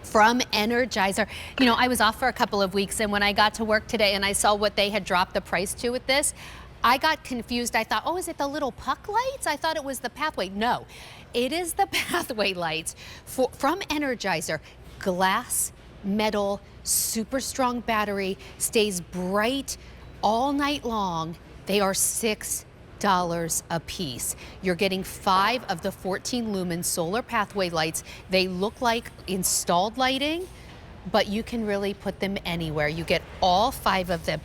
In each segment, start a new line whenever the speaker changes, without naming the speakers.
from Energizer. You know, I was off for a couple of weeks, and when I got to work today and I saw what they had dropped the price to with this, I got confused. I thought, oh, is it the little puck lights? I thought it was the pathway. No, it is the pathway lights from Energizer. Glass, metal, super strong battery, stays bright all night long. They are $6 a piece. You're getting 5 of the 14 Lumen solar pathway lights. They look like installed lighting, but you can really put them anywhere. You get all 5 of them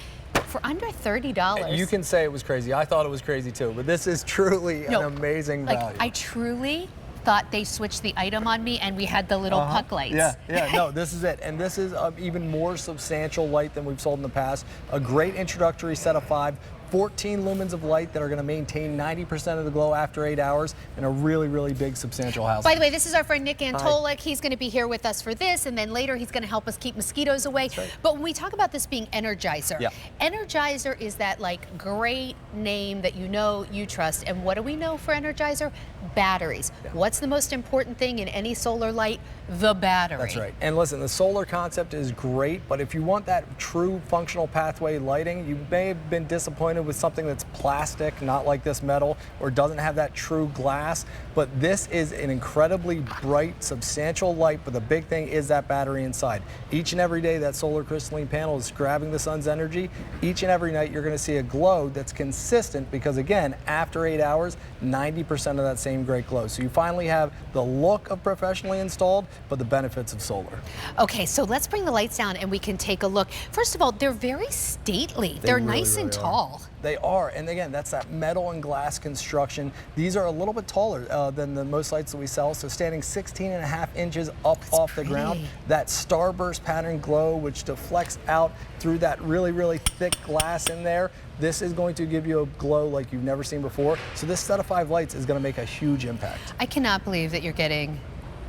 for under $30.
You can say it was crazy. I thought it was crazy too, but this is truly an amazing value.
I truly thought they switched the item on me and we had the little puck lights.
Yeah, no, this is it. And this is an even more substantial light than we've sold in the past. A great introductory set of 5. 14 lumens of light that are going to maintain 90% of the glow after 8 hours in a really, really big, substantial house.
By the way, this is our friend Nick Antolik. He's going to be here with us for this, and then later he's going to help us keep mosquitoes away.
Right.
But when we talk about this being Energizer, Energizer is that like great name that you know, you trust. And what do we know for Energizer? Batteries. What's the most important thing in any solar light? The battery.
That's right. And listen, the solar concept is great, but if you want that true functional pathway lighting, you may have been disappointed with something that's plastic, not like this metal, or doesn't have that true glass. But this is an incredibly bright, substantial light, but the big thing is that battery inside. Each and every day that solar crystalline panel is grabbing the sun's energy. Each and every night you're going to see a glow that's consistent because, again, after 8 hours, 90% of that same great glow. So you finally have the look of professionally installed, but the benefits of solar.
Okay, so let's bring the lights down and we can take a look. First of all, they're very stately. They're really, nice and tall.
They are, and again, that's that metal and glass construction. These are a little bit taller than the most lights that we sell, so standing 16.5 inches up off the ground. That starburst pattern glow, which deflects out through that really, really thick glass in there. This is going to give you a glow like you've never seen before. So this set of 5 lights is going to make a huge impact.
I cannot believe that you're getting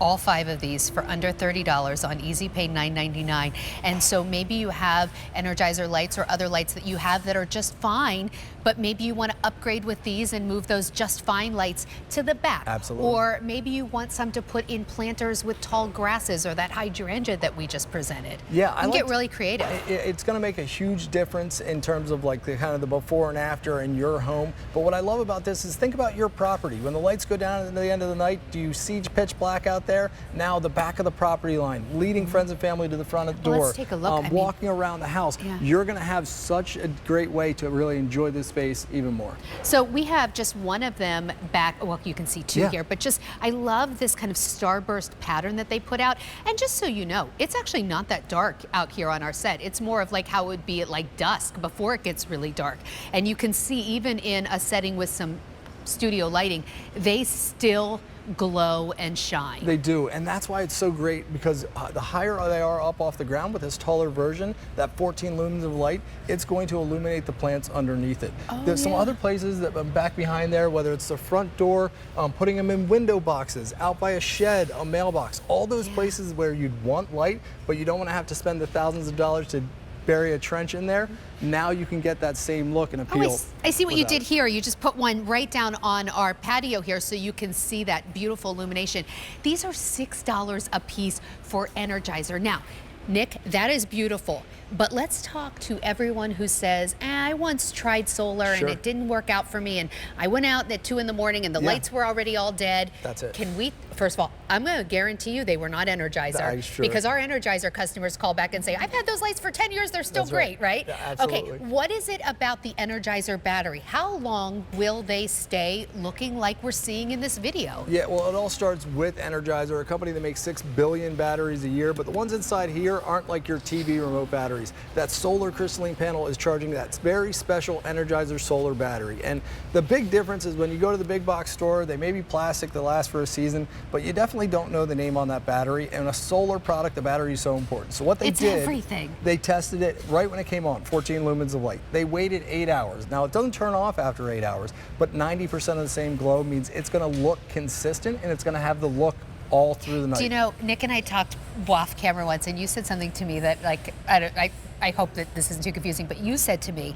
all 5 of these for under $30 on Easy Pay $9.99. And so maybe you have Energizer lights or other lights that you have that are just fine, but maybe you want to upgrade with these and move those just fine lights to the back.
Absolutely.
Or maybe you want some to put in planters with tall grasses or that hydrangea that we just presented.
Yeah,
you can get really creative.
It's going to make a huge difference in terms of like the kind of the before and after in your home. But what I love about this is think about your property. When the lights go down at the end of the night, do you see pitch black out there? Now the back of the property line, leading friends and family to the front of the door.
Let's take a look.
Walking around the house. You're going to have such a great way to really enjoy this space even more.
So we have just one of them back. Well, you can see 2 here, but just I love this kind of starburst pattern that they put out. And just so you know, it's actually not that dark out here on our set. It's more of like how it would be at like dusk before it gets really dark. And you can see even in a setting with some studio lighting, they still glow and shine.
They do, and that's why it's so great, because the higher they are up off the ground with this taller version, that 14 lumens of light, it's going to illuminate the plants underneath it. There's some other places that back behind there, whether it's the front door, putting them in window boxes, out by a shed, a mailbox, all those places where you'd want light, but you don't want to have to spend the thousands of dollars to bury a trench in there. Now you can get that same look and appeal.
I see what you did here. You just put one right down on our patio here so you can see that beautiful illumination. These are $6 a piece for Energizer. Now, Nick, that is beautiful, but let's talk to everyone who says, I once tried solar and it didn't work out for me, and I went out at 2 in the morning and the lights were already all dead.
That's it.
Can we, first of all, I'm going to guarantee you they were not Energizer.
That is true.
Because our Energizer customers call back and say, I've had those lights for 10 years, they're still great, right?
Yeah, absolutely.
Okay, what is it about the Energizer battery? How long will they stay looking like we're seeing in this video?
Yeah, well, it all starts with Energizer, a company that makes 6 billion batteries a year, but the ones inside here aren't like your TV remote batteries. That solar crystalline panel is charging that very special Energizer solar battery. And the big difference is when you go to the big box store, they may be plastic that lasts for a season, but you definitely don't know the name on that battery. And a solar product, the battery is so important. So what they did, they tested it right when it came on, 14 lumens of light. They waited 8 hours. Now it doesn't turn off after 8 hours, but 90% of the same glow means it's going to look consistent and it's going to have the look all through the night.
Do you know, Nick and I talked off camera once, and you said something to me that, like, I hope that this isn't too confusing, but you said to me,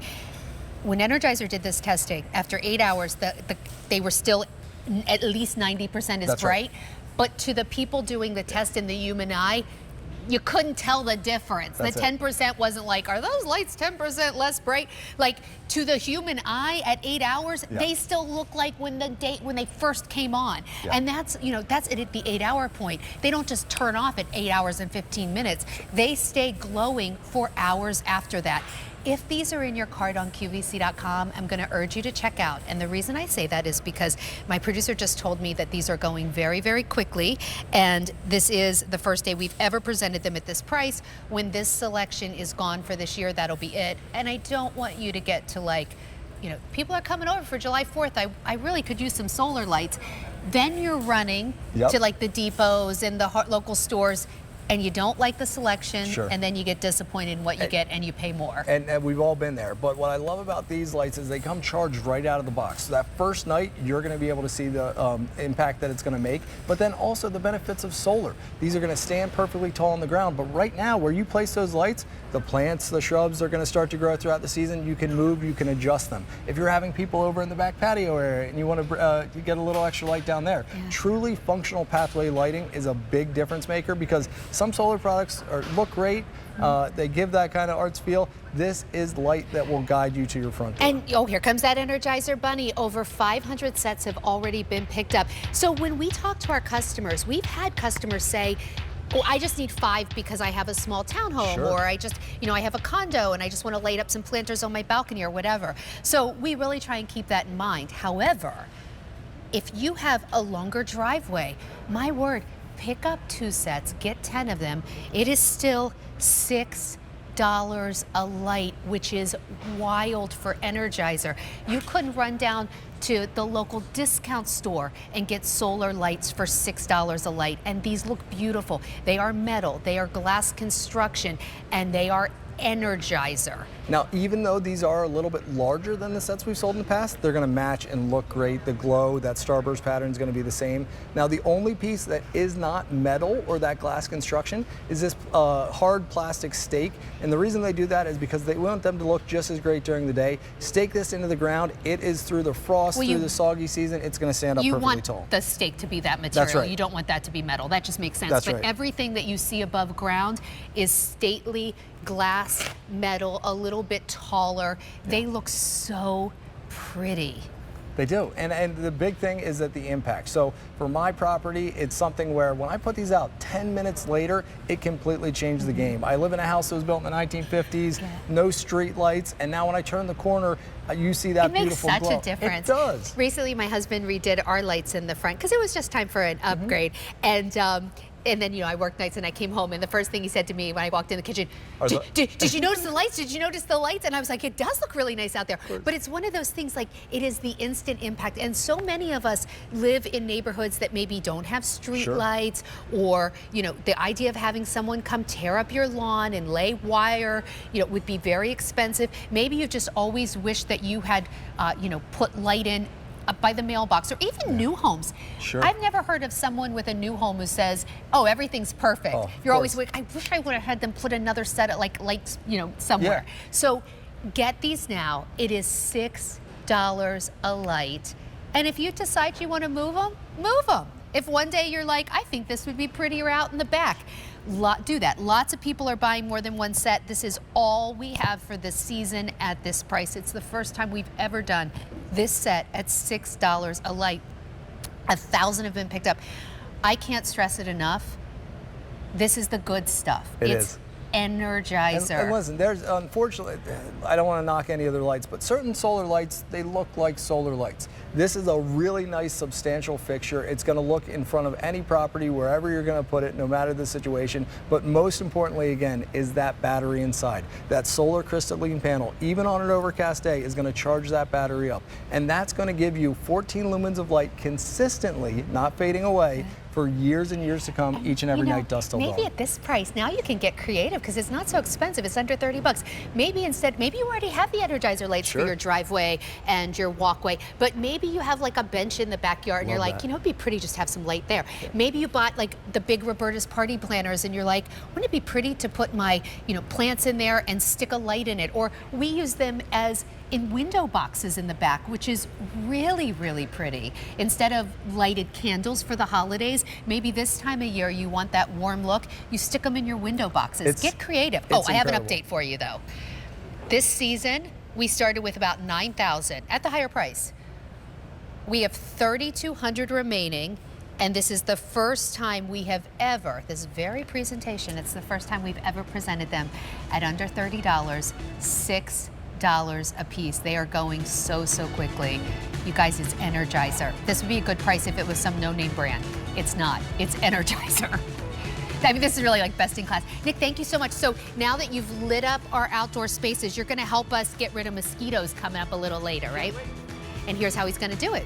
when Energizer did this testing, after 8 hours, they were still at least 90% as bright. But to the people doing the test in the human eye, you couldn't tell the difference.
That's
the 10% wasn't like, are those lights 10% less bright? Like, to the human eye at 8 hours, they still look like when they first came on. And that's, you know, that's it at the 8 hour point. They don't just turn off at 8 hours and 15 minutes. They stay glowing for hours after that. If these are in your cart on QVC.com, I'm going to urge you to check out. And the reason I say that is because my producer just told me that these are going very, very quickly. And this is the first day we've ever presented them at this price. When this selection is gone for this year, that'll be it. And I don't want you to get to, like, you know, people are coming over for July 4th. I really could use some solar lights. Then you're running to like the depots and the local stores, and you don't like the selection, and then you get disappointed in what you get and you pay more.
And we've all been there. But what I love about these lights is they come charged right out of the box. So that first night, you're going to be able to see the impact that it's going to make, but then also the benefits of solar. These are going to stand perfectly tall on the ground. But right now, where you place those lights, the plants, the shrubs are going to start to grow throughout the season. You can move, you can adjust them. If you're having people over in the back patio area and you want to get a little extra light down there, truly functional pathway lighting is a big difference maker, because some solar products look great. They give that kind of arts feel. This is light that will guide you to your front door.
And here comes that Energizer bunny. Over 500 sets have already been picked up. So when we talk to our customers, we've had customers say, well, I just need 5 because I have a small townhome, or I just, you know, I have a condo and I just want to light up some planters on my balcony or whatever. So we really try and keep that in mind. However, if you have a longer driveway, my word, pick up 2 sets, get 10 of them. It is still $6 a light, which is wild for Energizer. You couldn't run down to the local discount store and get solar lights for $6 a light. And these look beautiful. They are metal, they are glass construction, and they are Energizer.
Now, even though these are a little bit larger than the sets we've sold in the past, they're going to match and look great. The glow, that starburst pattern is going to be the same. Now, the only piece that is not metal or that glass construction is this hard plastic stake. And the reason they do that is because they want them to look just as great during the day. Stake this into the ground. It is through the frost, through the soggy season. It's going to stand up perfectly tall.
You want the stake to be that material.
That's right.
You don't want that to be metal. That just makes sense.
That's
but
right.
Everything that you see above ground is stately glass, metal, a little bit taller. They look so pretty.
They do, and the big thing is that the impact. So for my property, it's something where when I put these out, 10 minutes later, it completely changed the game. I live in a house that was built in the 1950s, no street lights, and now when I turn the corner, you see that beautiful glow.
It makes such a difference.
It does.
Recently, my husband redid our lights in the front because it was just time for an upgrade. And then, you know, I worked nights and I came home, and the first thing he said to me when I walked in the kitchen, did you notice the lights? Did you notice the lights? And I was like, it does look really nice out there. But it's one of those things, like, it is the instant impact. And so many of us live in neighborhoods that maybe don't have street lights, or, you know, the idea of having someone come tear up your lawn and lay wire, you know, would be very expensive. Maybe you just always wish that you had, you know, put light in by the mailbox, or even new homes. I've never heard of someone with a new home who says, oh, everything's perfect. You're always like, I wish I would have had them put another set of like lights, you know, somewhere. So get these now. It is $6 a light. And if you decide you want to move them, move them. If one day you're like, I think this would be prettier out in the back, do that. Lots of people are buying more than one set. This is all we have for the season at this price. It's the first time we've ever done this set at $6 a light. 1,000 have been picked up. I can't stress it enough. This is the good stuff. It's Energizer.
And listen, there's, unfortunately, I don't want to knock any other lights, but certain solar lights, they look like solar lights. This is a really nice, substantial fixture. It's going to look in front of any property, wherever you're going to put it, no matter the situation. But most importantly, again, is that battery inside. That solar crystalline panel, even on an overcast day, is going to charge that battery up. And that's going to give you 14 lumens of light consistently, not fading away, for years and years to come, each and every night, dusk till dawn.
Maybe at this price, now you can get creative because it's not so expensive. It's under 30 bucks. Maybe instead, maybe you already have the Energizer lights for your driveway and your walkway, but maybe you have like a bench in the backyard and you're like, you know, it'd be pretty just to have some light there. Maybe you bought like the big Roberta's party planters and you're like, wouldn't it be pretty to put my, you know, plants in there and stick a light in it? Or we use them as in window boxes in the back, which is really, really pretty. Instead of lighted candles for the holidays, maybe this time of year you want that warm look, you stick them in your window boxes. Get creative. Oh, I have an update for you though. This season, we started with about 9,000 at the higher price. We have 3,200 remaining, and this is the first time we have ever, this very presentation, it's the first time we've ever presented them at under $30, $6 a piece. They are going so quickly. You guys, it's Energizer. This would be a good price if it was some no-name brand. It's not. It's Energizer. I mean, this is really like best in class. Nick, thank you so much. So now that you've lit up our outdoor spaces, you're going to help us get rid of mosquitoes coming up a little later, right? And here's how he's going to do it.